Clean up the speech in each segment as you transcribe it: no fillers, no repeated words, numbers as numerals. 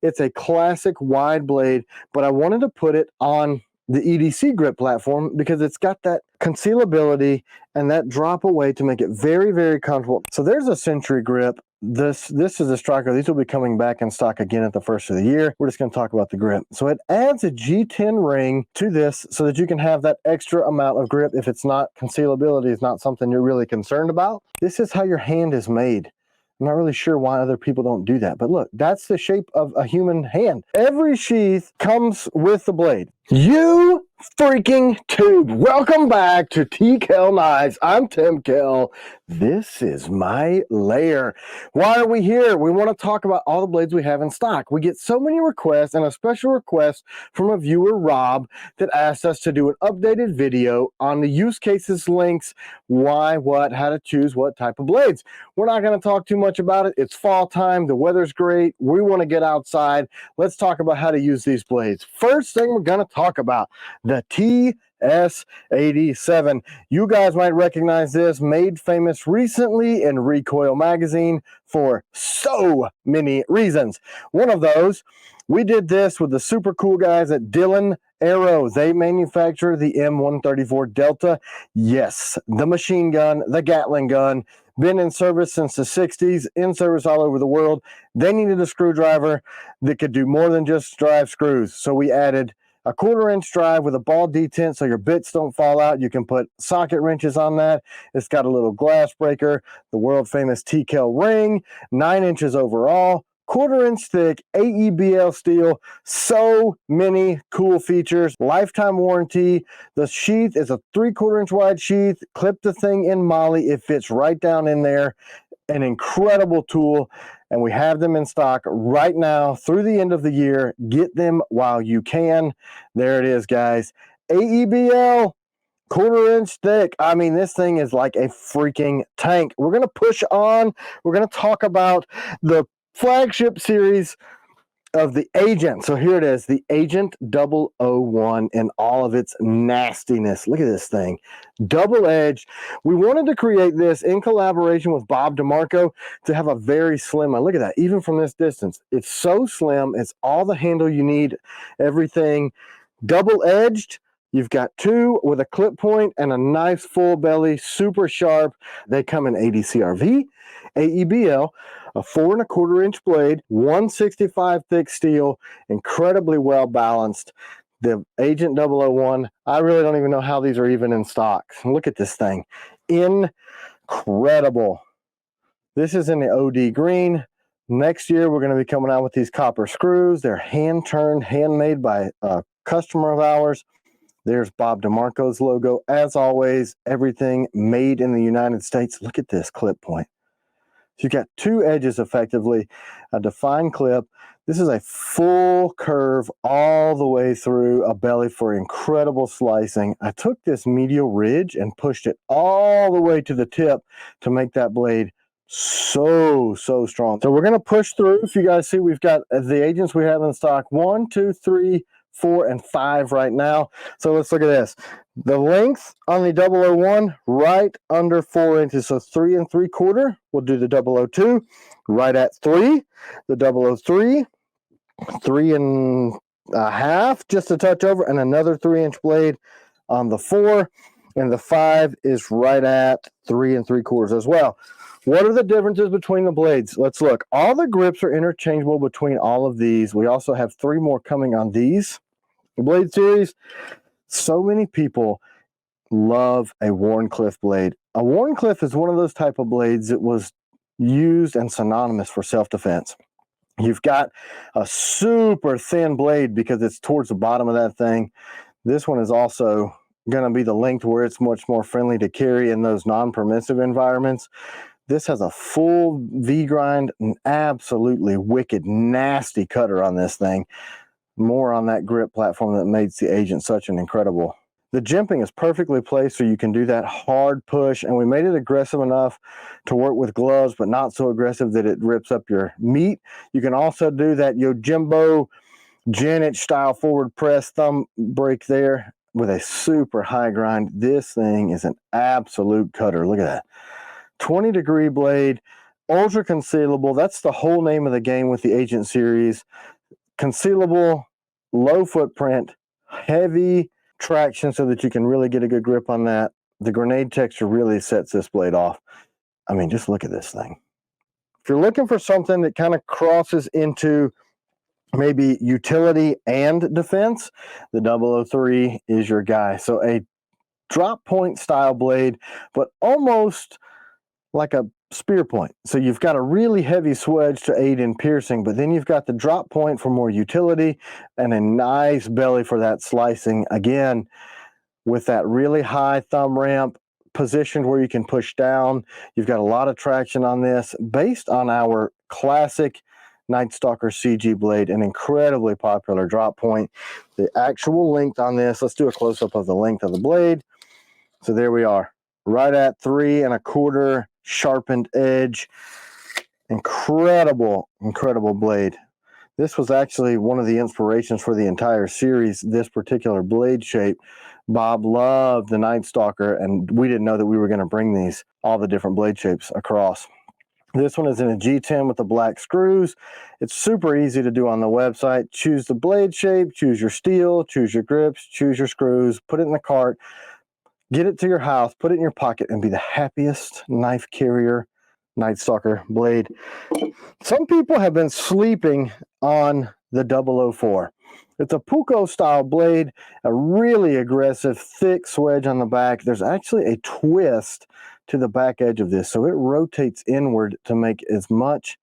It's a classic wide blade, but I wanted to put it on the EDC grip platform because it's got that concealability and that drop away to make it very, very comfortable. So there's a Century grip. This is a striker. These will be coming back in stock again at the first of the year. We're just going to talk about the grip. So it adds a G10 ring to this so that you can have that extra amount of grip if it's not, concealability is not something you're really concerned about. This is how your hand is made. I'm not really sure why other people don't do that, but look, that's the shape of a human hand. Every sheath comes with the blade. You freaking tube. Welcome back to T-Kel Knives. I'm Tim Kell. This is my lair. Why are we here? We want to talk about all the blades we have in stock. We get so many requests, and a special request from a viewer, Rob, that asked us to do an updated video on the use cases, links, why, what, how to choose what type of blades. We're not going to talk too much about it. It's fall time. The weather's great. We want to get outside. Let's talk about how to use these blades. First thing we're going to talk about, the TS87. You guys might recognize this, made famous recently in Recoil magazine for so many reasons. One of those, we did this with the super cool guys at Dillon Aero. They manufacture the M134 Delta. Yes, the machine gun, the Gatling gun. Been in service since the 60s, in service all over the world. They needed a screwdriver that could do more than just drive screws. So we added a 1/4-inch drive with a ball detent so your bits don't fall out. You can put socket wrenches on that. It's got a little glass breaker, the world famous T-Kel ring, 9 inches overall, 1/4-inch thick, AEBL steel, so many cool features, lifetime warranty. The sheath is a 3/4-inch wide sheath. Clip the thing in moly, it fits right down in there. An incredible tool, and we have them in stock right now through the end of the year. Get them while you can. There it is, guys. AEBL, 1/4-inch thick. I mean, this thing is like a freaking tank. We're going to push on. We're going to talk about the flagship series of the Agent. So here it is, the Agent 001 in all of its nastiness. Look at this thing, double-edged. We wanted to create this in collaboration with Bob DeMarco to have a very slim one. Look at that, even from this distance. It's so slim, it's all the handle you need, everything. Double-edged, you've got two with a clip point and a nice full belly, super sharp. They come in ADCRV, AEBL, a 4 1/4-inch blade, 165 thick steel, incredibly well balanced. The Agent 001, I really don't even know how these are even in stock. Look at this thing, incredible. This is in the OD green. Next year, we're going to be coming out with these copper screws. They're hand-turned, handmade by a customer of ours. There's Bob DeMarco's logo. As always, everything made in the United States. Look at this clip point. So you've got two edges effectively, a defined clip. This is a full curve all the way through a belly for incredible slicing. I took this medial ridge and pushed it all the way to the tip to make that blade so strong. So we're going to push through. If you guys see, we've got the Agents we have in stock, 1, 2, 3, 4, and 5 right now. So let's look at this. The length on the 001 right under 4 inches, so 3 3/4. We'll do the 002 right at 3. The 003, 3 1/2, just a touch over, and another 3-inch blade on the 4. And the 5 is right at 3 3/4 as well. What are the differences between the blades? Let's look. All the grips are interchangeable between all of these. We also have 3 more coming on these. The blade series, so many people love a Wharncliffe blade. A Wharncliffe is one of those type of blades that was used and synonymous for self-defense. You've got a super thin blade because it's towards the bottom of that thing. This one is also going to be the length where it's much more friendly to carry in those non-permissive environments. This has a full V-grind, an absolutely wicked, nasty cutter on this thing. More on that grip platform that makes the Agent such an incredible. The jimping is perfectly placed so you can do that hard push, and we made it aggressive enough to work with gloves, but not so aggressive that it rips up your meat. You can also do that Yojimbo Janet style forward press thumb break there with a super high grind. This thing is an absolute cutter. Look at that. 20-degree blade, ultra concealable. That's the whole name of the game with the Agent series. concealable, low footprint, heavy traction so that you can really get a good grip on that. The grenade texture really sets this blade off. I mean, just look at this thing. If you're looking for something that kind of crosses into maybe utility and defense, the 003 is your guy. So a drop point style blade, but almost like a spear point. So you've got a really heavy swedge to aid in piercing, but then you've got the drop point for more utility and a nice belly for that slicing. Again, with that really high thumb ramp positioned where you can push down. You've got a lot of traction on this based on our classic Nightstalker CG blade, an incredibly popular drop point. The actual length on this, let's do a close-up of the length of the blade. So there we are, right at 3 1/4 sharpened edge. Incredible, incredible blade. This was actually one of the inspirations for the entire series, this particular blade shape. Bob loved the Nightstalker, and we didn't know that we were going to bring all the different blade shapes across. This one is in a G10 with the black screws. It's super easy to do on the website. Choose the blade shape, choose your steel, choose your grips, choose your screws, put it in the cart, get it to your house, put it in your pocket, and be the happiest knife carrier Nightstalker blade. Some people have been sleeping on the 004. It's a Puko style blade, a really aggressive, thick swedge on the back. There's actually a twist to the back edge of this, so it rotates inward to make as much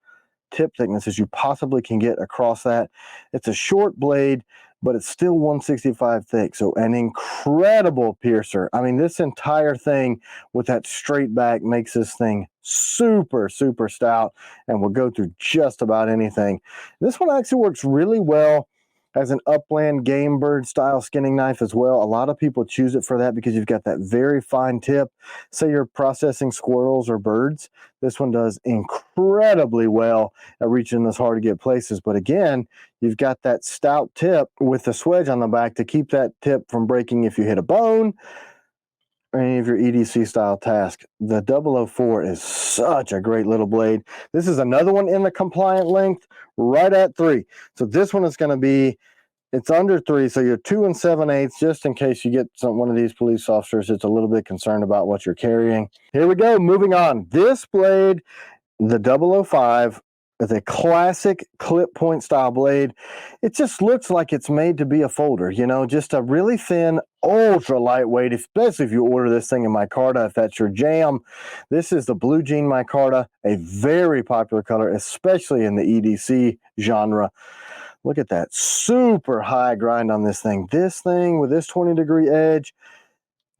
tip thickness as you possibly can get across that. It's a short blade, but it's still 165 thick, so an incredible piercer. I mean, this entire thing with that straight back makes this thing super, super stout and will go through just about anything. This one actually works really well as an upland game bird style skinning knife as well. A lot of people choose it for that because you've got that very fine tip. Say you're processing squirrels or birds. This one does incredibly well at reaching those hard to get places. But again, you've got that stout tip with the swedge on the back to keep that tip from breaking if you hit a bone or any of your EDC style tasks. The 004 is such a great little blade. This is another one in the compliant length, right at 3. So this one is going to be, it's under 3, so you're 2 7/8, just in case you get one of these police officers that's a little bit concerned about what you're carrying. Here we go, moving on. This blade, the 005, is a classic clip point style blade. It just looks like it's made to be a folder, you know, just a really thin, ultra lightweight, especially if you order this thing in micarta, if that's your jam. This is the blue jean micarta, a very popular color, especially in the EDC genre. Look at that super high grind on this thing. This thing with this 20-degree edge,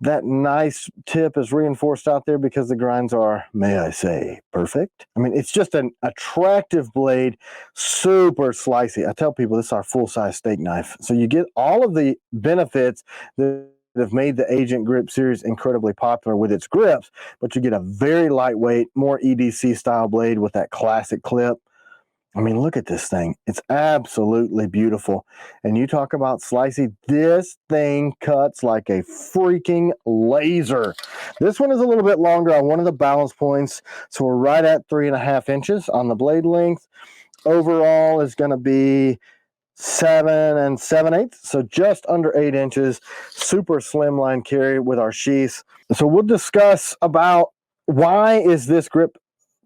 that nice tip is reinforced out there because the grinds are, may I say, perfect. I mean, it's just an attractive blade, super slicey. I tell people this is our full-size steak knife. So you get all of the benefits that have made the Agent Grip series incredibly popular with its grips, but you get a very lightweight, more EDC style blade with that classic clip. I mean, look at this thing. It's absolutely beautiful. And you talk about slicey, this thing cuts like a freaking laser. This one is a little bit longer on one of the balance points. So we're right at 3.5 inches on the blade length. Overall is going to be 7 7/8. So just under 8 inches. Super slimline carry with our sheaths. So we'll discuss about why is this grip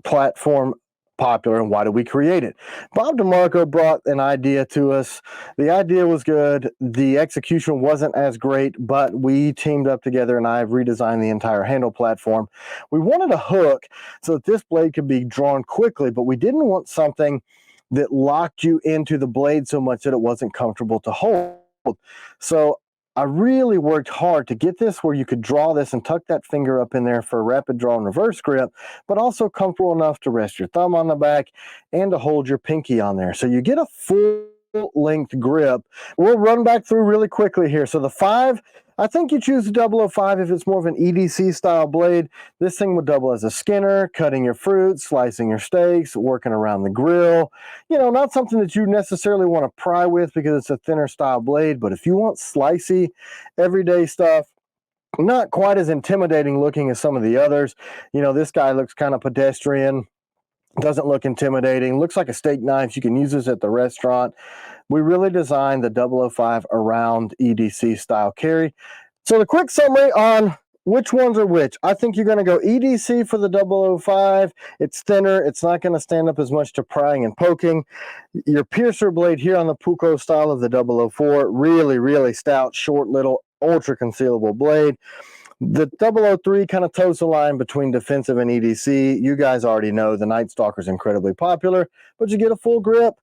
platform popular and why did we create it. Bob DeMarco brought an idea to us. The idea was good. The execution wasn't as great, but we teamed up together and I've redesigned the entire handle platform. We wanted a hook so that this blade could be drawn quickly, but we didn't want something that locked you into the blade so much that it wasn't comfortable to hold. So I really worked hard to get this where you could draw this and tuck that finger up in there for a rapid draw and reverse grip, but also comfortable enough to rest your thumb on the back and to hold your pinky on there. So you get a full length grip. We'll run back through really quickly here. So the 5, I think you choose the 005 if it's more of an EDC style blade. This thing would double as a skinner, cutting your fruit, slicing your steaks, working around the grill. You know, not something that you necessarily want to pry with because it's a thinner style blade, but if you want slicey, everyday stuff, not quite as intimidating looking as some of the others. You know, this guy looks kind of pedestrian. Doesn't look intimidating. Looks like a steak knife. You can use this at the restaurant. We really designed the 005 around EDC style carry. So the quick summary on which ones are which. I think you're going to go EDC for the 005. It's thinner. It's not going to stand up as much to prying and poking. Your piercer blade here on the Puko style of the 004. Really, really stout, short, little, ultra concealable blade. The 003 kind of toes the line between defensive and EDC. You guys already know the Nightstalker is incredibly popular, but you get a full grip.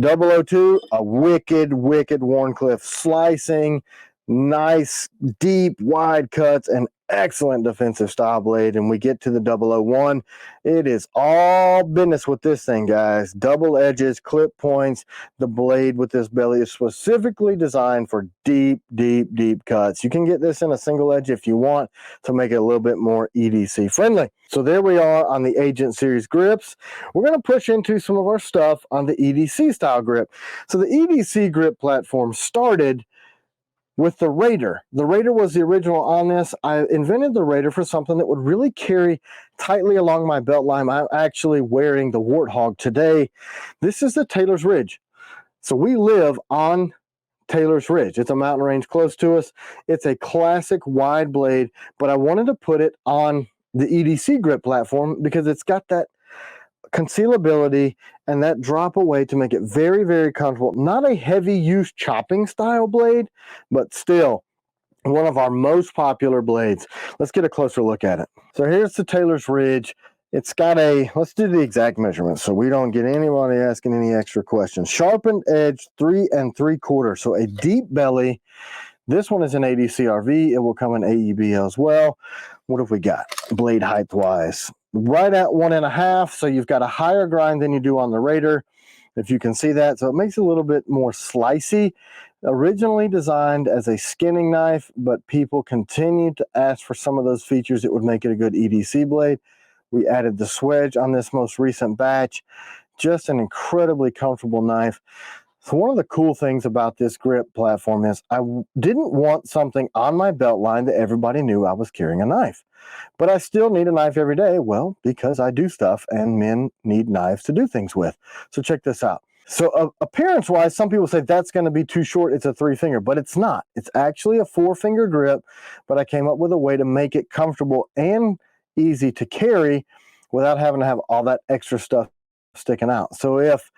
002, a wicked, wicked Wharncliffe slicing, nice, deep, wide cuts, and excellent defensive style blade. And we get to the 001. It is all business with this thing, guys. Double edges, clip points. The blade with this belly is specifically designed for deep, deep, deep cuts. You can get this in a single edge if you want to make it a little bit more EDC friendly. So there we are on the Agent Series grips. We're going to push into some of our stuff on the EDC style grip. So the EDC grip platform started with the Raider. The Raider was the original on this. I invented the Raider for something that would really carry tightly along my belt line. I'm actually wearing the Warthog today. This is the Taylor's Ridge. So we live on Taylor's Ridge. It's a mountain range close to us. It's a classic wide blade, but I wanted to put it on the EDC grip platform because it's got that concealability and that drop away to make it very, very comfortable. Not a heavy use chopping style blade, but still one of our most popular blades. Let's get a closer look at it. So here's the Taylor's Ridge. It's got a, let's do the exact measurements so we don't get anybody asking any extra questions. Sharpened edge 3 3/4, so a deep belly. This one is an ADCRV. It will come in AEB as well. What have we got blade height wise? Right at 1.5, so you've got a higher grind than you do on the Raider, if you can see that. So it makes it a little bit more slicey. Originally designed as a skinning knife, but people continued to ask for some of those features that would make it a good EDC blade. We added the swedge on this most recent batch. Just an incredibly comfortable knife. So one of the cool things about this grip platform is I didn't want something on my belt line that everybody knew I was carrying a knife. But I still need a knife every day. Well, because I do stuff and men need knives to do things with. So check this out. So appearance-wise, some people say that's going to be too short. It's a 3-finger, but it's not. It's actually a 4-finger grip, but I came up with a way to make it comfortable and easy to carry without having to have all that extra stuff sticking out. So if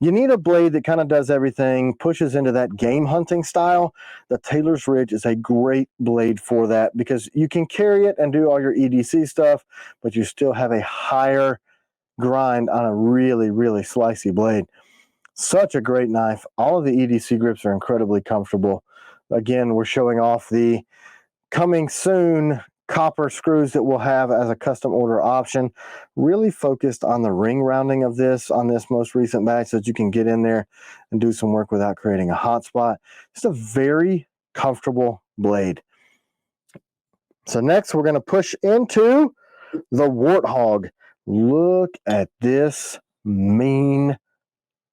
you need a blade that kind of does everything, pushes into that game hunting style, the Taylor's Ridge is a great blade for that because you can carry it and do all your EDC stuff, but you still have a higher grind on a really, really slicey blade. Such a great knife. All of the EDC grips are incredibly comfortable. Again, we're showing off the coming soon copper screws that we'll have as a custom order option. Really focused on the ring rounding of this on this most recent batch so that you can get in there and do some work without creating a hot spot. Just a very comfortable blade. So next we're going to push into the Warthog. Look at this mean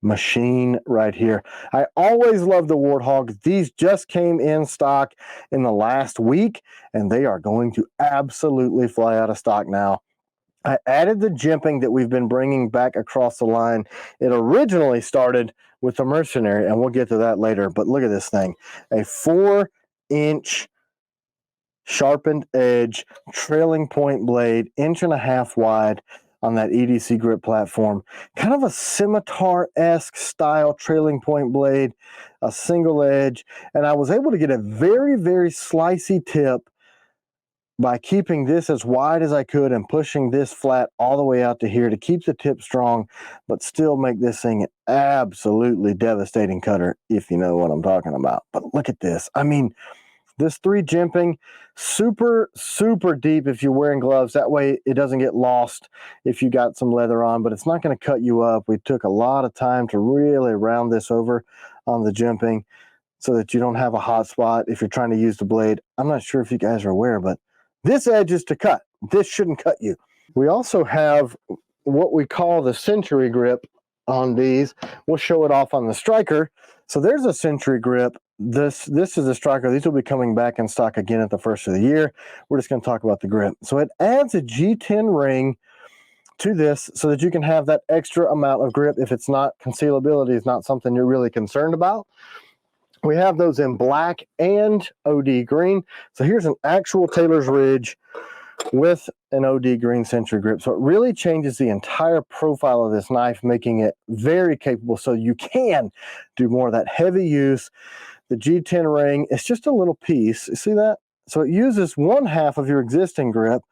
machine right here. I always love the Warthog. These just came in stock in the last week and they are going to absolutely fly out of stock now. I added the jimping that we've been bringing back across the line. It originally started with the Mercenary and we'll get to that later, but look at this thing. A 4-inch sharpened edge trailing point blade, 1.5 wide on that EDC grip platform. Kind of a scimitar-esque style trailing point blade, a single edge, and I was able to get a very, very slicey tip by keeping this as wide as I could and pushing this flat all the way out to here to keep the tip strong, but still make this thing an absolutely devastating cutter, if you know what I'm talking about. But look at this. I mean, this 3 jimping, super, super deep if you're wearing gloves. That way it doesn't get lost if you got some leather on, but it's not going to cut you up. We took a lot of time to really round this over on the jimping so that you don't have a hot spot if you're trying to use the blade. I'm not sure if you guys are aware, but this edge is to cut. This shouldn't cut you. We also have what we call the Century grip on these. We'll show it off on the Striker. So there's a Century grip. This is a Striker. These will be coming back in stock again at the first of the year. We're just going to talk about the grip. So it adds a G10 ring to this so that you can have that extra amount of grip if it's not, concealability is not something you're really concerned about. We have those in black and OD green. So here's an actual Taylor's Ridge with an OD green Century grip. So it really changes the entire profile of this knife, making it very capable so you can do more of that heavy use. The G10 ring, it's just a little piece. You see that? So it uses 1/2 of your existing grip.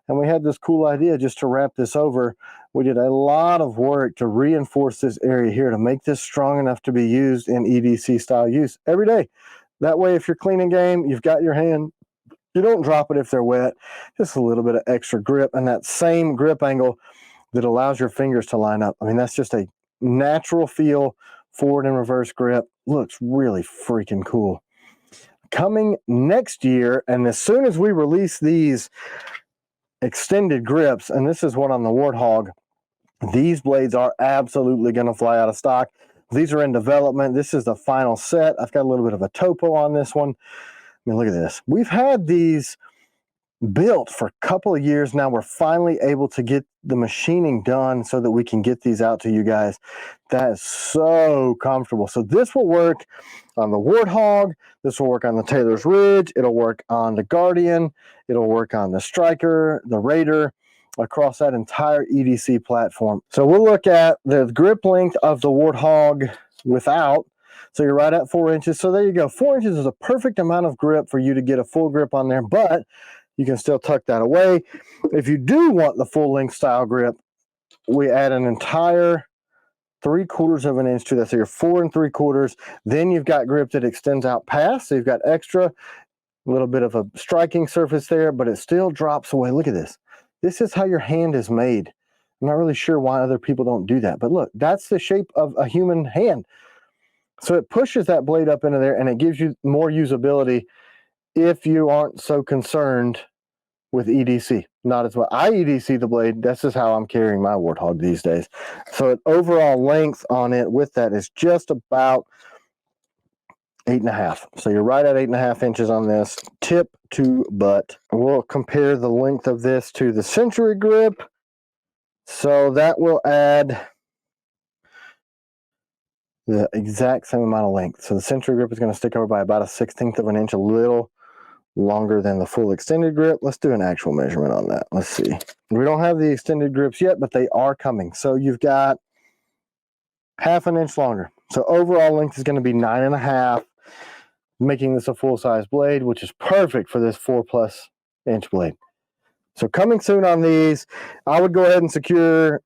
And we had this cool idea just to wrap this over. We did a lot of work to reinforce this area here to make this strong enough to be used in EDC style use every day. That way, if you're cleaning game, you've got your hand, you don't drop it if they're wet, just a little bit of extra grip and that same grip angle that allows your fingers to line up. I mean, that's just a natural feel, forward and reverse grip. Looks really freaking cool. Coming next year, and as soon as we release these extended grips, and this is one on the Warthog, these blades are absolutely going to fly out of stock. These are in development. This is the final set. I've got a little bit of a topo on this one. I mean, look at this. We've had these built for a couple of years now. We're finally able to get the machining done so that we can get these out to you guys. That is so comfortable. So this will work on the Warthog. This will work on the Taylor's Ridge. It'll work on the Guardian. It'll work on the Striker, the Raider, across that entire EDC platform. So we'll look at the grip length of the Warthog without. So you're right at 4 inches. So there you go. 4 inches is a perfect amount of grip for you to get a full grip on there, but you can still tuck that away. If you do want the full length style grip, we add an entire 3/4 of an inch to that. So you're 4 3/4. Then you've got grip that extends out past. So you've got extra, a little bit of a striking surface there, but it still drops away. Look at this. This is how your hand is made. I'm not really sure why other people don't do that, but look, that's the shape of a human hand. So it pushes that blade up into there and it gives you more usability if you aren't so concerned with EDC. Not as well. I EDC the blade. This is how I'm carrying my Warthog these days. So an overall length on it with that is just about 8.5. So you're right at 8.5 inches on this, tip to butt. We'll compare the length of this to the Century grip. So that will add the exact same amount of length. So the Century grip is going to stick over by about a 1/16 of an inch, a little longer than the full extended grip. Let's do an actual measurement on that. Let's see. We don't have the extended grips yet, but they are coming. So you've got 1/2 inch longer. So overall length is going to be 9.5, making this a full-size blade, which is perfect for this 4+ inch blade. So coming soon on these, I would go ahead and secure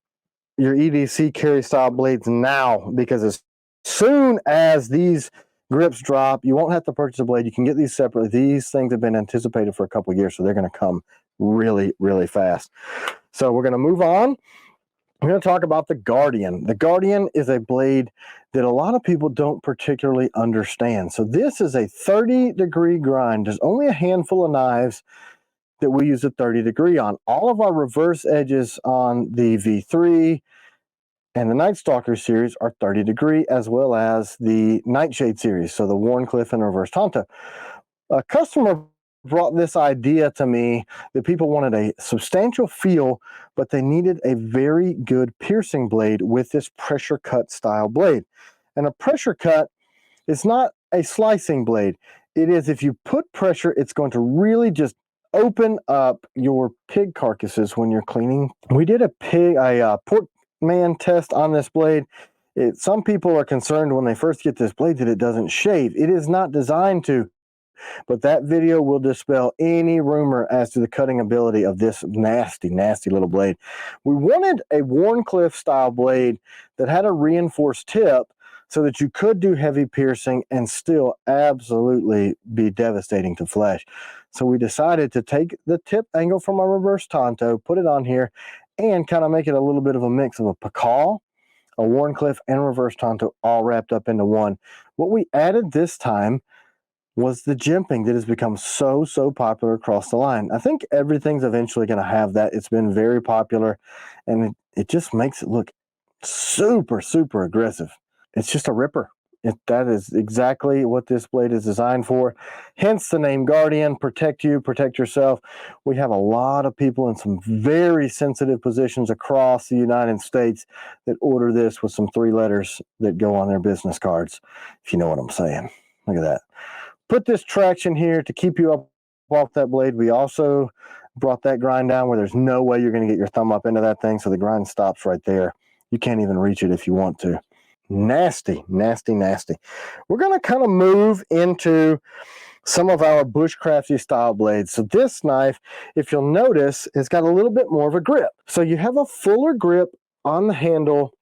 your EDC carry style blades now, because as soon as these grips drop, you won't have to purchase a blade. You can get these separately. These things have been anticipated for a couple of years, so they're going to come really, really fast. So we're going to move on. We're going to talk about the Guardian. The Guardian is a blade that a lot of people don't particularly understand. So this is a 30-degree grind. There's only a handful of knives that we use a 30-degree on. All of our reverse edges on the V3 and the Nightstalker series are 30-degree, as well as the Nightshade series, so the Wharncliffe and Reverse Tonto. A customer brought this idea to me that people wanted a substantial feel, but they needed a very good piercing blade with this pressure cut style blade. And a pressure cut is not a slicing blade. It is, if you put pressure, it's going to really just open up your pig carcasses when you're cleaning. We did a Portman test on this blade. Some people are concerned when they first get this blade that it doesn't shave. It is not designed to, but that video will dispel any rumor as to the cutting ability of this nasty, nasty little blade. We wanted a Wharncliffe style blade that had a reinforced tip so that you could do heavy piercing and still absolutely be devastating to flesh. So we decided to take the tip angle from our Reverse Tonto, put it on here, and kind of make it a little bit of a mix of a Pakal, a Wharncliffe, and Reverse Tonto all wrapped up into one. What we added this time was the jimping that has become so popular across the line. I think everything's eventually going to have that. It's been very popular, and it just makes it look super aggressive. It's just a ripper. That is exactly what this blade is designed for. Hence the name Guardian. Protect you, protect yourself. We have a lot of people in some very sensitive positions across the United States that order this with some 3 letters that go on their business cards, if you know what I'm saying. Look at that. Put this traction here to keep you up off that blade. We also brought that grind down where there's no way you're going to get your thumb up into that thing, so the grind stops right there. You can't even reach it if you want to. Nasty, nasty, nasty. We're going to kind of move into some of our bushcrafty style blades. So this knife, if you'll notice, has got a little bit more of a grip. So you have a fuller grip on the handle.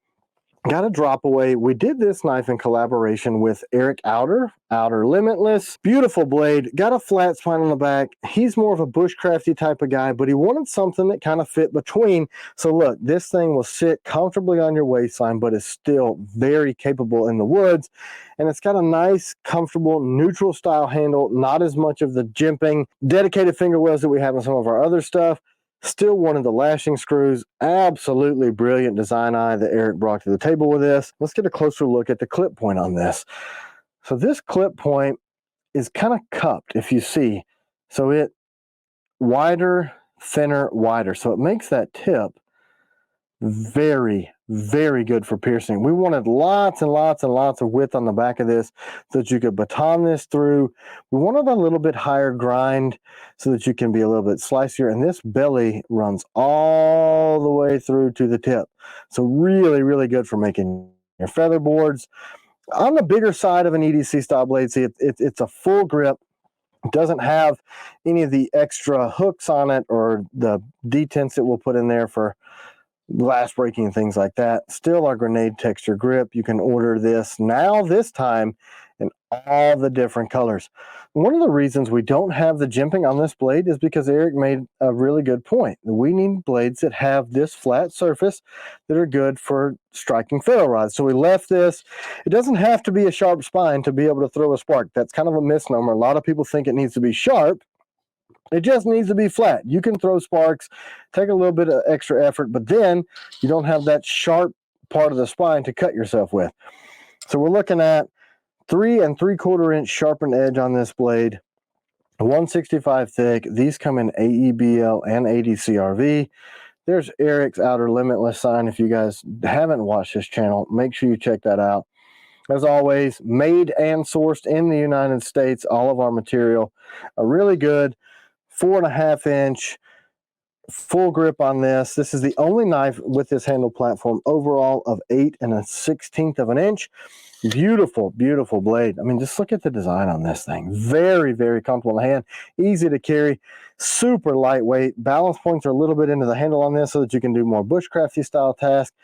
Got a drop away. We did this knife in collaboration with Eric Outer Limitless. Beautiful blade. Got a flat spine on the back. He's more of a bushcrafty type of guy, but he wanted something that kind of fit between. So look, this thing will sit comfortably on your waistline, but is still very capable in the woods. And it's got a nice, comfortable, neutral style handle. Not as much of the jimping, dedicated finger wells that we have in some of our other stuff. Still one of the lashing screws. Absolutely brilliant design eye that Eric brought to the table with this. Let's get a closer look at the clip point on this. So this clip point is kind of cupped, if you see. So it wider, thinner, wider. So it makes that tip very, very good for piercing. We wanted lots and lots and lots of width on the back of this so that you could baton this through. We wanted a little bit higher grind so that you can be a little bit slicier. And this belly runs all the way through to the tip. So really, really good for making your feather boards. On the bigger side of an EDC style blade, see, it's a full grip. It doesn't have any of the extra hooks on it or the detents that we'll put in there for glass breaking and things like that. Still our grenade texture grip. You can order this now, this time, in all the different colors. One of the reasons we don't have the jimping on this blade is because Eric made a really good point. We need blades that have this flat surface that are good for striking ferro rods. So we left this. It doesn't have to be a sharp spine to be able to throw a spark. That's kind of a misnomer. A lot of people think it needs to be sharp. It just needs to be flat. You can throw sparks, take a little bit of extra effort, but then you don't have that sharp part of the spine to cut yourself with. So we're looking at 3 3/4 inch sharpened edge on this blade, 165 thick. These come in AEBL and ADCRV. There's Eric's Outer Limitless sign. If you guys haven't watched this channel, make sure you check that out. As always, made and sourced in the United States. All of our material are really good. 4.5 inch full grip on this. This is the only knife with this handle platform overall of 8 1/16 of an inch. Beautiful, beautiful blade. I mean, just look at the design on this thing. Very, very comfortable in the hand. Easy to carry. Super lightweight. Balance points are a little bit into the handle on this so that you can do more bushcrafty style tasks,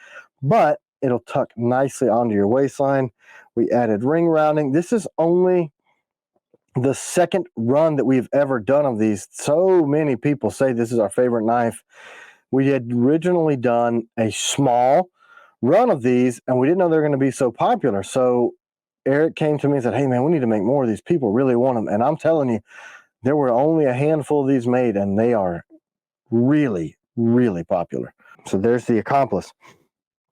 but it'll tuck nicely onto your waistline. We added ring rounding. This is only the second run that we've ever done of these. So many people say this is our favorite knife. We had originally done a small run of these and we didn't know they were going to be so popular. So Eric came to me and said, hey man, we need to make more of these. People really want them. And I'm telling you, there were only a handful of these made and they are really, really popular. So there's the Accomplice.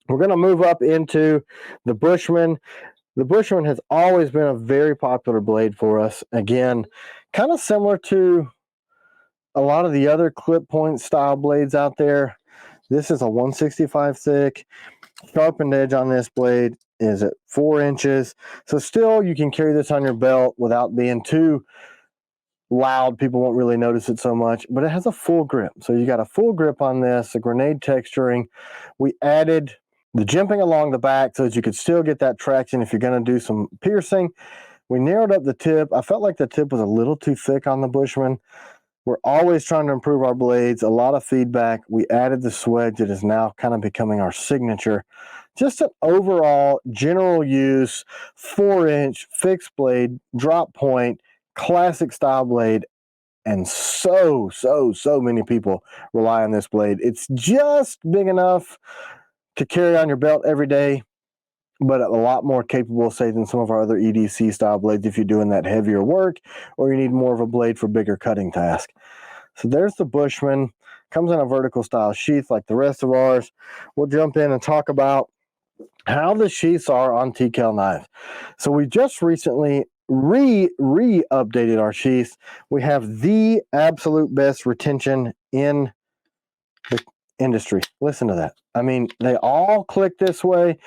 We're going to move up into the Bushman. The Bushman has always been a very popular blade for us. Again, kind of similar to a lot of the other clip point style blades out there. This is a 165 thick. Sharpened edge on this blade is at 4 inches. So still you can carry this on your belt without being too loud. People won't really notice it so much, but it has a full grip. So you got a full grip on this, a grenade texturing. We added the jimping along the back so that you could still get that traction if you're going to do some piercing. We narrowed up the tip. I felt like the tip was a little too thick on the Bushman. We're always trying to improve our blades. A lot of feedback. We added the swedge that is now kind of becoming our signature. Just an overall general use 4-inch fixed blade, drop point, classic style blade. And so many people rely on this blade. It's just big enough to carry on your belt every day, but a lot more capable, say, than some of our other EDC style blades if you're doing that heavier work or you need more of a blade for bigger cutting task. So there's the Bushman. Comes in a vertical style sheath like the rest of ours. We'll jump in and talk about how the sheaths are on TKL knives. So we just recently re-updated our sheaths. We have the absolute best retention in the industry. Listen to that. I mean, they all click this way.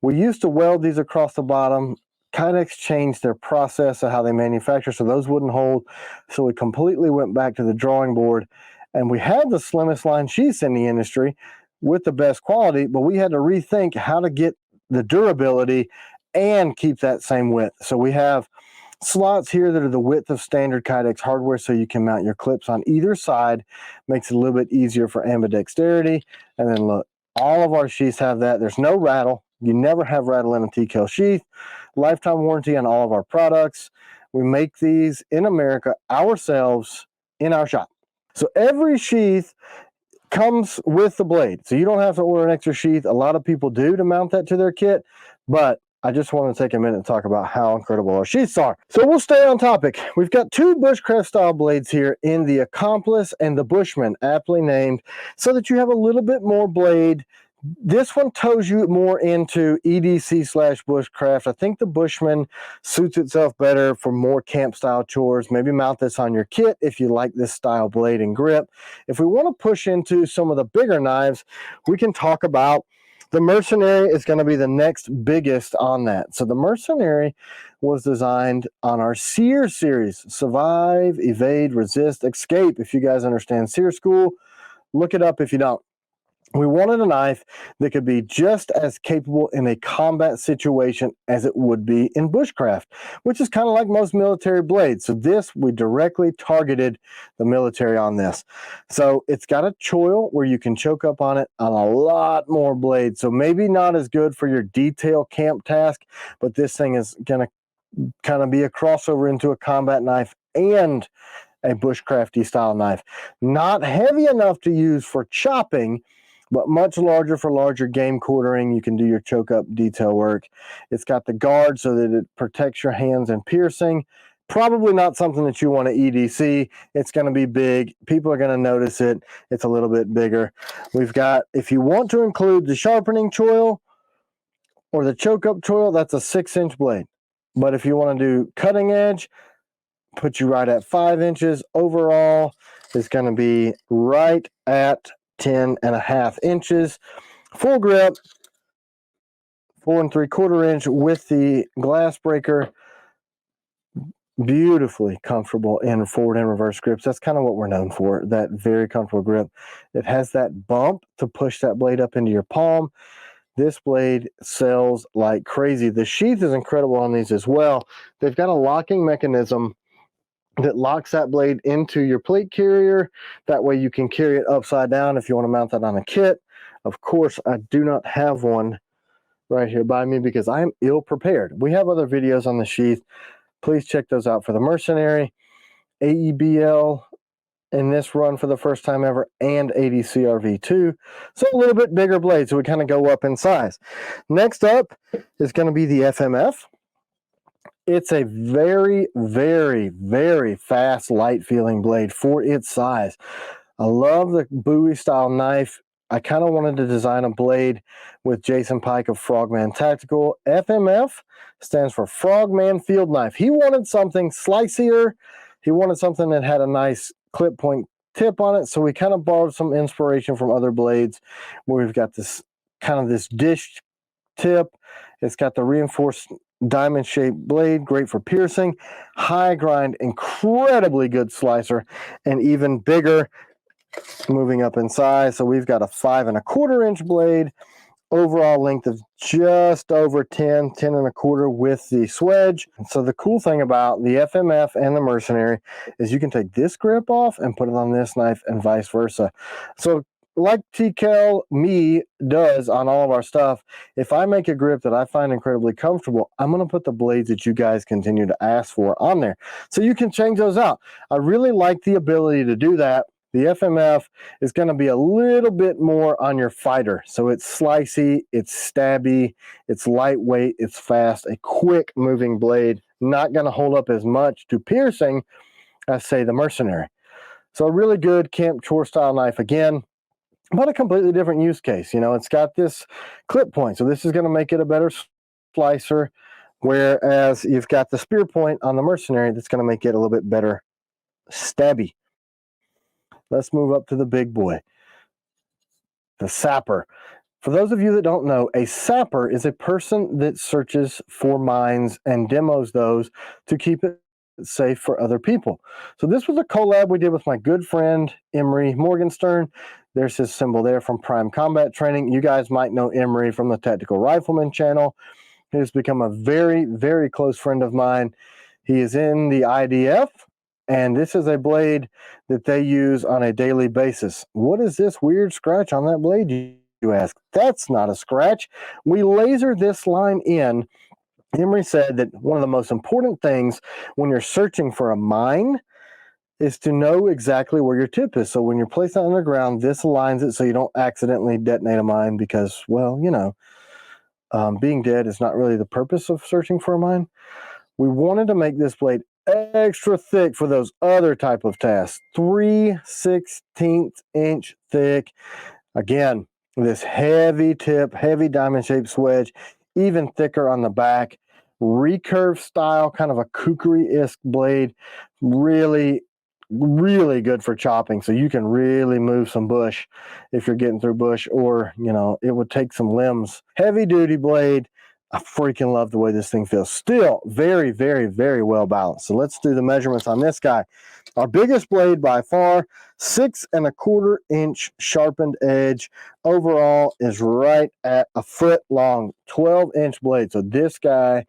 We used to weld these across the bottom. Kydex changed their process of how they manufacture, so those wouldn't hold. So we completely went back to the drawing board, and we had the slimmest line sheaths in the industry with the best quality, but we had to rethink how to get the durability and keep that same width. So we have slots here that are the width of standard Kydex hardware, so you can mount your clips on either side. Makes it a little bit easier for ambidexterity. And then look, all of our sheaths have that. There's no rattle. You never have rattle in a TKL sheath. Lifetime warranty on all of our products. We make these in America ourselves in our shop. So every sheath comes with the blade, so you don't have to order an extra sheath. A lot of people do to mount that to their kit, but I just want to take a minute and talk about how incredible our sheaths are. So we'll stay on topic. We've got two bushcraft style blades here in the Accomplice and the Bushman, aptly named, so that you have a little bit more blade. This one tows you more into EDC / bushcraft. I think the Bushman suits itself better for more camp style chores. Maybe mount this on your kit if you like this style blade and grip. If we want to push into some of the bigger knives, we can talk about the Mercenary. Is going to be the next biggest on that. So the Mercenary was designed on our SEER series, Survive, Evade, Resist, Escape. If you guys understand SEER school, look it up if you don't. We wanted a knife that could be just as capable in a combat situation as it would be in bushcraft, which is kind of like most military blades. So this, we directly targeted the military on this. So it's got a choil where you can choke up on it on a lot more blades. So maybe not as good for your detail camp task, but this thing is going to kind of be a crossover into a combat knife and a bushcrafty style knife. Not heavy enough to use for chopping, but much larger for larger game quartering. You can do your choke up detail work. It's got the guard so that it protects your hands and piercing. Probably not something that you want to EDC. It's going to be big. People are going to notice it. It's a little bit bigger. We've got, if you want to include the sharpening choil or the choke up choil, that's a 6-inch blade. But if you want to do cutting edge, put you right at 5 inches. Overall, it's going to be right at 10.5 inches. Full grip, 4 3/4 inch with the glass breaker. Beautifully comfortable in forward and reverse grips. That's kind of what we're known for, that very comfortable grip. It has that bump to push that blade up into your palm. This blade sells like crazy. The sheath is incredible on these as well. They've got a locking mechanism that locks that blade into your plate carrier. That way you can carry it upside down if you want to mount that on a kit. Of course, I do not have one right here by me because I am ill prepared. We have other videos on the sheath. Please check those out for the Mercenary, AEBL in this run for the first time ever, and ADCRV2. So a little bit bigger blade, so we kind of go up in size. Next up is going to be the FMF. It's a very, very, very fast, light feeling blade for its size. I love the Bowie style knife. I kind of wanted to design a blade with Jason Pike of Frogman Tactical. FMF stands for Frogman Field Knife. He wanted something slicier. He wanted something that had a nice clip point tip on it. So we kind of borrowed some inspiration from other blades where we've got this kind of this dish tip. It's got the reinforced diamond shaped blade, great for piercing, high grind, incredibly good slicer, and even bigger moving up in size. So we've got a 5 1/4 inch blade, overall length of just over 10 1/4 with the swedge. So the cool thing about the FMF and the Mercenary is you can take this grip off and put it on this knife and vice versa. So like TKL me does on all of our stuff, if I make a grip that I find incredibly comfortable, I'm going to put the blades that you guys continue to ask for on there. So you can change those out. I really like the ability to do that. The FMF is going to be a little bit more on your fighter. So it's slicey, it's stabby, it's lightweight, it's fast, a quick moving blade, not going to hold up as much to piercing as, say, the Mercenary. So a really good camp chore style knife again. but a completely different use case. You know, it's got this clip point, so this is going to make it a better slicer, whereas you've got the spear point on the Mercenary that's going to make it a little bit better stabby. Let's move up to the big boy, the Sapper. For those of you that don't know, a Sapper is a person that searches for mines and demos those to keep it safe for other people. So this was a collab we did with my good friend Emery Morgenstern. There's his symbol there from Prime Combat Training. You guys might know Emery from the Tactical Rifleman channel. He has become a very, very close friend of mine. He is in the IDF, and this is a blade that they use on a daily basis. What is this weird scratch on that blade, you ask? That's not a scratch. We laser this line in. Emery said that one of the most important things when you're searching for a mine is to know exactly where your tip is. So when you're placing it underground, this aligns it so you don't accidentally detonate a mine because, well, you know, being dead is not really the purpose of searching for a mine. We wanted to make this blade extra thick for those other type of tasks. 3/16 inch thick. Again, this heavy tip, heavy diamond shaped swedge, even thicker on the back. Recurve style, kind of a kukri-esque blade. Really, really good for chopping. So you can really move some bush if you're getting through bush, or, you know, it would take some limbs. Heavy duty blade. I freaking love the way this thing feels. Still very, very, very well balanced. So let's do the measurements on this guy. Our biggest blade by far, 6 1/4 inch sharpened edge. Overall is right at a foot long, 12-inch blade. So this guy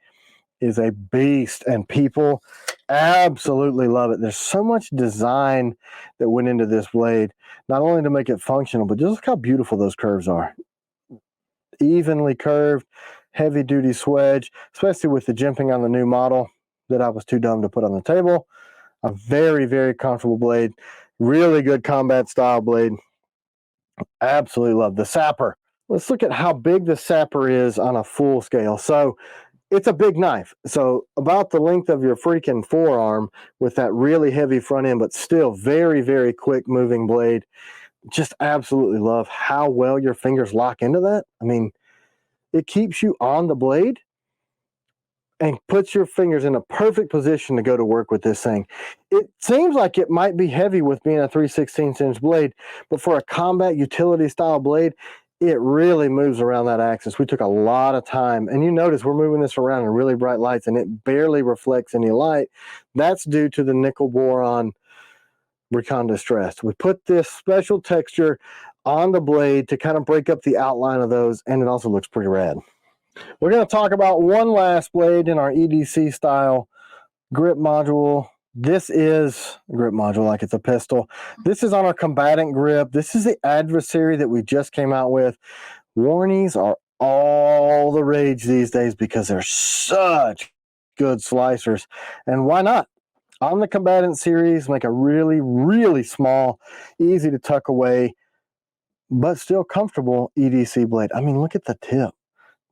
is a beast, and people absolutely love it. There's so much design that went into this blade, not only to make it functional, but just look how beautiful those curves are. Evenly curved, heavy duty swedge, especially with the jimping on the new model that I was too dumb to put on the table. A very, very comfortable blade. Really good combat style blade. Absolutely love the Sapper. Let's look at how big the Sapper is on a full scale. So it's a big knife. So about the length of your freaking forearm with that really heavy front end, but still very, very quick moving blade. Just absolutely love how well your fingers lock into that. I mean, it keeps you on the blade and puts your fingers in a perfect position to go to work with this thing. It seems like it might be heavy with being a 3/16 inch blade, but for a combat utility style blade, it really moves around that axis. We took a lot of time, and you notice we're moving this around in really bright lights and it barely reflects any light. That's due to the nickel boron recon distress. We put this special texture on the blade to kind of break up the outline of those, and it also looks pretty rad. We're going to talk about one last blade in our EDC style grip module. This is a grip module like it's a pistol. This is on our combatant grip. This is the Adversary that we just came out with. Warnies are all the rage these days because they're such good slicers. And why not? On the combatant series, make a really, really small, easy to tuck away, but still comfortable EDC blade. I mean, look at the tip.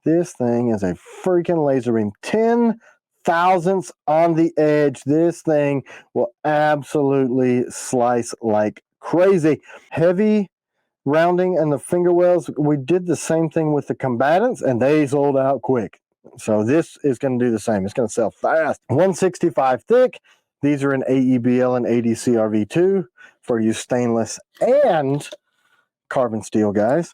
This thing is a freaking laser beam. 10 thousandths on the edge. This thing will absolutely slice like crazy. Heavy rounding and the finger wells. We did the same thing with the combatants, and they sold out quick. So this is going to do the same. It's going to sell fast. 165 thick. These are in AEBL and ADCRV2 for you stainless and carbon steel guys.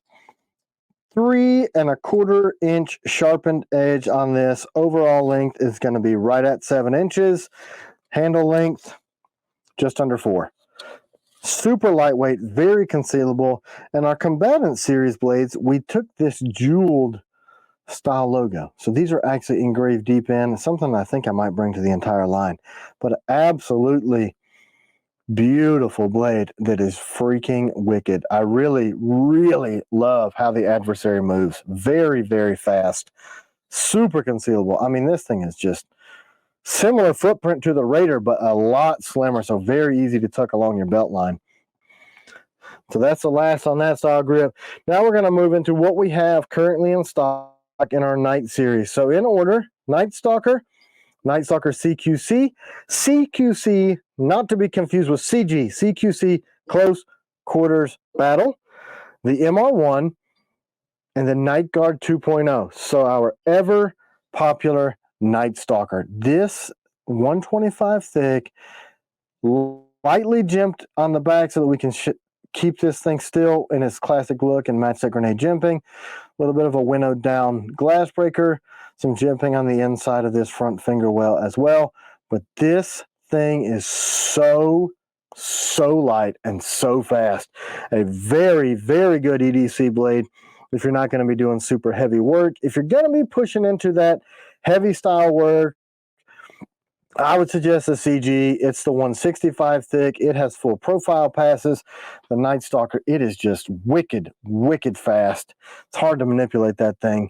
3 1/4 inch sharpened edge on this. Overall length is going to be right at 7 inches. Handle length, just under 4. Super lightweight, very concealable. And our combatant series blades, we took this jeweled style logo. So these are actually engraved deep in. Something I think I might bring to the entire line. But absolutely beautiful blade that is freaking wicked. I really, really love how the Adversary moves. Very, very fast. Super concealable. I mean, this thing is just similar footprint to the Raider, but a lot slimmer. So very easy to tuck along your belt line. So that's the last on that style grip. Now we're going to move into what we have currently in stock in our Night series. So in order, Nightstalker, Nightstalker CQC, CQC, not to be confused with CG, CQC, Close Quarters Battle. the MR1 and the Nightguard 2.0. So our ever popular Nightstalker. This 125 thick, lightly jimped on the back so that we can keep this thing still in its classic look and match that grenade jimping. A little bit of a winnowed down glass breaker, some jimping on the inside of this front finger well as well. But this thing is so light and so fast. A very, very good EDC blade if you're not going to be doing super heavy work. If you're going to be pushing into that heavy style work, I would suggest the CG. It's the 165 thick. It has full profile passes. The Nightstalker, it is just wicked, wicked fast. It's hard to manipulate that thing.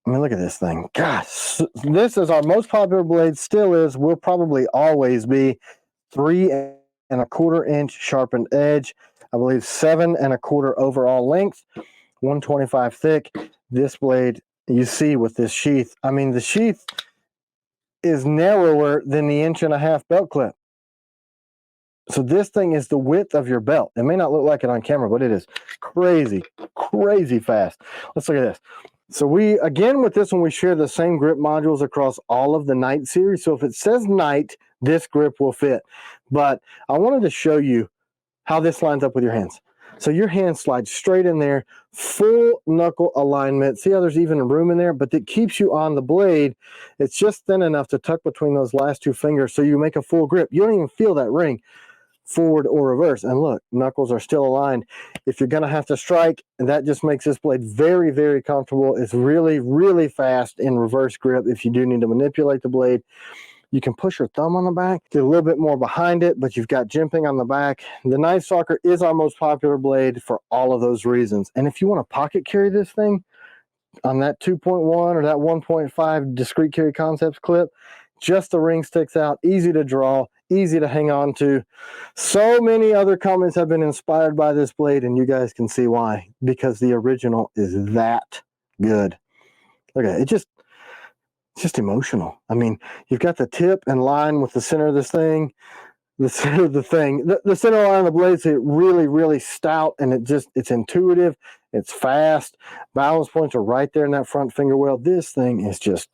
I mean, look at this thing. Gosh, this is our most popular blade, still is, will probably always be. 3¼ inch sharpened edge. I believe 7¼ overall length. 125 thick. This blade, you see with this sheath, I mean, the sheath is narrower than the 1.5-inch belt clip. So this thing is the width of your belt. It may not look like it on camera, but it is crazy, crazy fast. Let's look at this. So we, again, with this one, we share the same grip modules across all of the Night series. So if it says Night, this grip will fit. But I wanted to show you how this lines up with your hands. So your hand slides straight in there, full knuckle alignment. See how there's even room in there, but it keeps you on the blade. It's just thin enough to tuck between those last two fingers so you make a full grip. You don't even feel that ring forward or reverse. And look, knuckles are still aligned. If you're going to have to strike, that just makes this blade very, very comfortable. It's really, really fast in reverse grip if you do need to manipulate the blade. You can push your thumb on the back, get a little bit more behind it, but you've got jimping on the back. The Nightstalker is our most popular blade for all of those reasons. And if you want to pocket carry this thing on that 2.1 or that 1.5 discrete carry concepts clip, just the ring sticks out, easy to draw, easy to hang on to. So many other comments have been inspired by this blade, and you guys can see why, because the original is that good. Look at it, it's just emotional. I mean, you've got the tip in line with the center of this thing, the center of the thing, the center line of the blade, so it really, really stout, and it's intuitive, it's fast. Balance points are right there in that front finger well. This thing is just,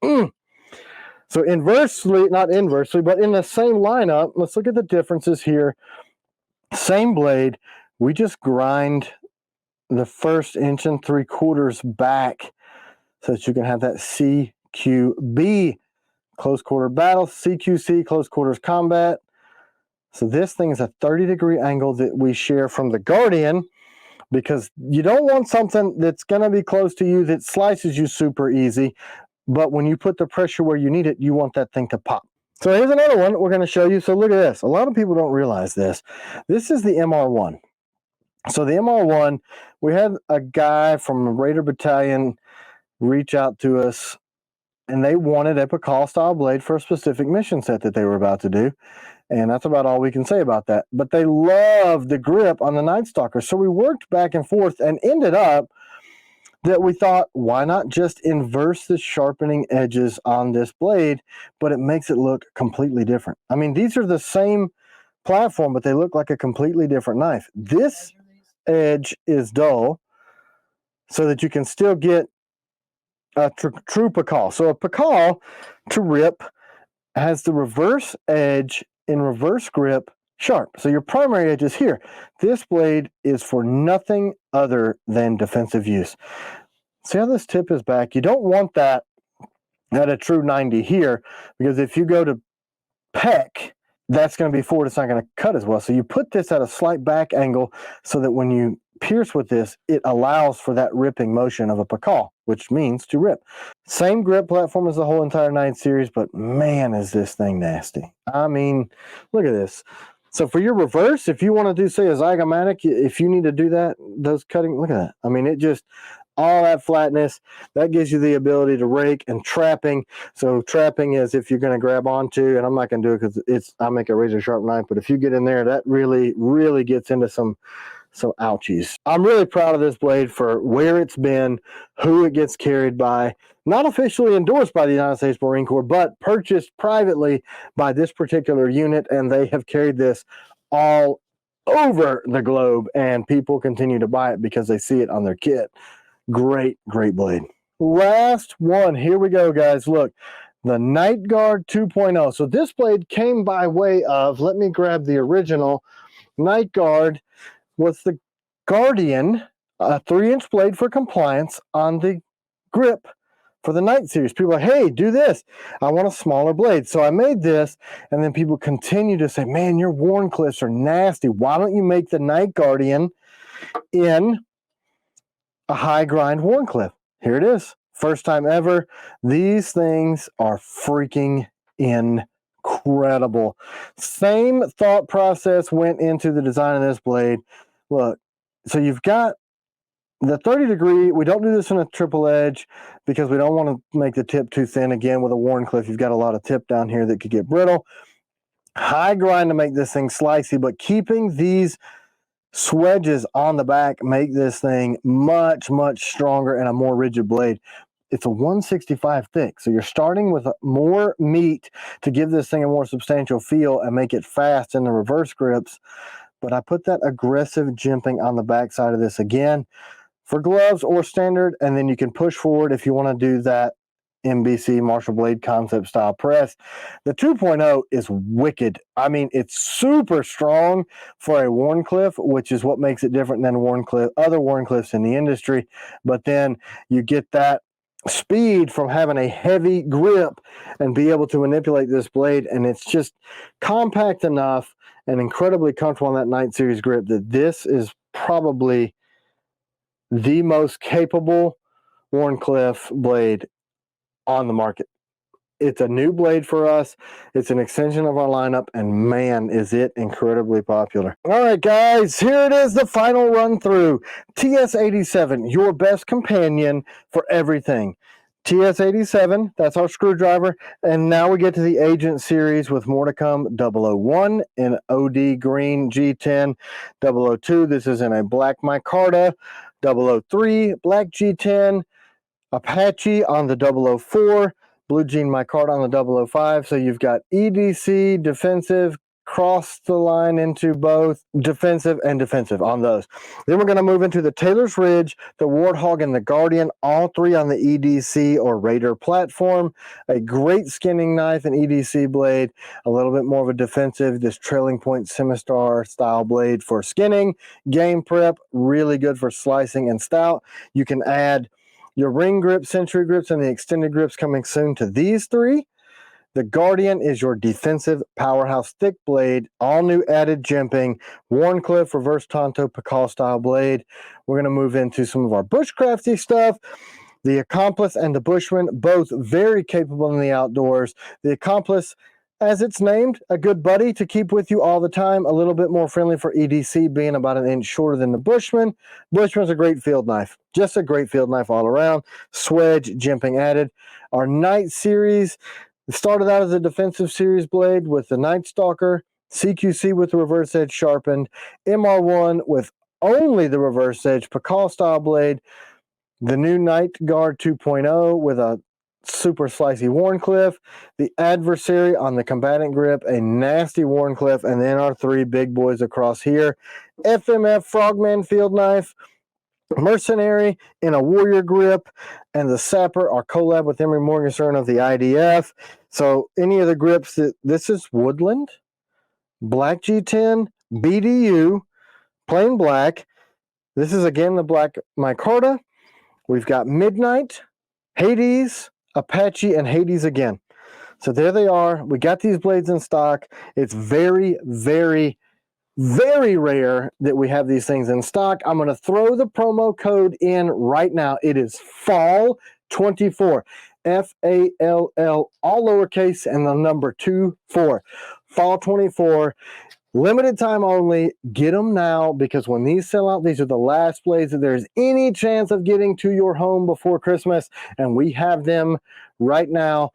So inversely, not inversely, but in the same lineup, let's look at the differences here. Same blade, we just grind the 1 3/4 inch back so that you can have that CQB, close quarter battle, CQC, close quarters combat. So this thing is a 30-degree angle that we share from the Guardian, because you don't want something that's going to be close to you that slices you super easy. But when you put the pressure where you need it, you want that thing to pop. So here's another one we're going to show you. So look at this. A lot of people don't realize this. This is the MR1. So the MR1, we had a guy from Raider Battalion reach out to us, and they wanted a Pakal style blade for a specific mission set that they were about to do. And that's about all we can say about that. But they loved the grip on the Nightstalker. So we worked back and forth and ended up that we thought, why not just inverse the sharpening edges on this blade, but it makes it look completely different. I mean, these are the same platform, but they look like a completely different knife. This edge is dull so that you can still get a true Pakal. So a Pakal to rip has the reverse edge in reverse grip sharp. So your primary edge is here. This blade is for nothing other than defensive use. See how this tip is back? You don't want that at a true 90 here, because if you go to peck, that's going to be forward. It's not going to cut as well. So you put this at a slight back angle so that when you pierce with this, it allows for that ripping motion of a Pakal, which means to rip. Same grip platform as the whole entire 9 series, but man, is this thing nasty. I mean, look at this. So for your reverse, if you want to do, say, a zygomatic, if you need to do that, those cutting, look at that. I mean, it just, all that flatness, that gives you the ability to rake and trapping. So trapping is if you're going to grab onto, and I'm not going to do it because I make a razor sharp knife, but if you get in there, that really, really gets into some ouchies. I'm really proud of this blade for where it's been, who it gets carried by. Not officially endorsed by the United States Marine Corps, but purchased privately by this particular unit, and they have carried this all over the globe, and people continue to buy it because they see it on their kit. Great blade. Last one. Here we go, guys. Look, the Nightguard 2.0. So this blade came by way of, let me grab the original. Nightguard was the Guardian, a 3-inch blade for compliance on the grip for the Night series. People are like, hey, do this. I want a smaller blade. So I made this, and then people continue to say, man, your Wharncliffes are nasty. Why don't you make the Night Guardian in a high grind Wharncliffe? Here it is. First time ever. These things are freaking incredible. Same thought process went into the design of this blade. Look, so you've got the 30 degree. We don't do this in a triple edge because we don't want to make the tip too thin. Again, with a Wharncliffe, you've got a lot of tip down here that could get brittle. High grind to make this thing slicey, but keeping these swedges on the back make this thing much stronger and a more rigid blade. It's a 165 thick, so you're starting with more meat to give this thing a more substantial feel and make it fast in the reverse grips. But I put that aggressive jimping on the back side of this again for gloves or standard, and then you can push forward if you want to do that MBC Marshall Blade concept style press. The 2.0 is wicked. I mean, it's super strong for a Wharncliffe, which is what makes it different than other Wharncliffes in the industry. But then you get that speed from having a heavy grip and be able to manipulate this blade, and it's just compact enough and incredibly comfortable on that Night Series grip that this is probably the most capable Wharncliffe blade on the market. It's a new blade for us. It's an extension of our lineup, and man, is it incredibly popular. All right, guys, here it is, the final run through. TS87, your best companion for everything. TS87, that's our screwdriver. And now we get to the Agent series with more to come. 001 in OD green G10. 002, this is in a black micarta. 003, black G10. Apache on the 004, Blue Jean micarta on the 005. So you've got EDC, defensive, cross the line into both defensive and defensive on those. Then we're going to move into the Taylor's Ridge, the Warthog, and the Guardian, all three on the EDC or Raider platform. A great skinning knife and EDC blade, a little bit more of a defensive, this trailing point Semistar style blade for skinning, game prep, really good for slicing and stout. You can add your ring grip, century grips, and the extended grips coming soon to these three. The Guardian is your defensive powerhouse thick blade, all new added jimping, Wharncliffe, reverse Tonto, Pakal style blade. We're going to move into some of our bushcrafty stuff. The Accomplice and the Bushman, both very capable in the outdoors. The Accomplice, as it's named, a good buddy to keep with you all the time, a little bit more friendly for EDC, being about an inch shorter than the Bushman. Bushman's a great field knife, just a great field knife all around. Swedge, jimping added. Our Night series started out as a defensive series blade with the Nightstalker, CQC with the reverse edge sharpened, MR1 with only the reverse edge, Pakal style blade, the new Nightguard 2.0 with a super slicey Wharncliffe, the Adversary on the combatant grip, a nasty Wharncliffe, and then our three big boys across here. FMF Frogman field knife, Mercenary in a warrior grip, and the Sapper, our collab with Emery Morgenstern of the IDF. So any of the grips, this is Woodland, Black G10, BDU, plain black. This is again the black micarta. We've got Midnight, Hades, Apache, and Hades again. So there they are. We got these blades in stock. It's very rare that we have these things in stock. I'm going to throw the promo code in right now. It is FALL24. FALL, all lowercase, and the number 24. FALL24. Limited time only. Get them now, because when these sell out, these are the last blades that there's any chance of getting to your home before Christmas, and we have them right now.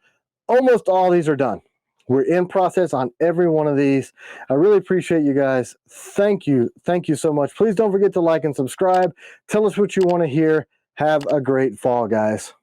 Almost all these are done. We're in process on every one of these. I really appreciate you guys. Thank you. Thank you so much. Please don't forget to like and subscribe. Tell us what you want to hear. Have a great fall, guys.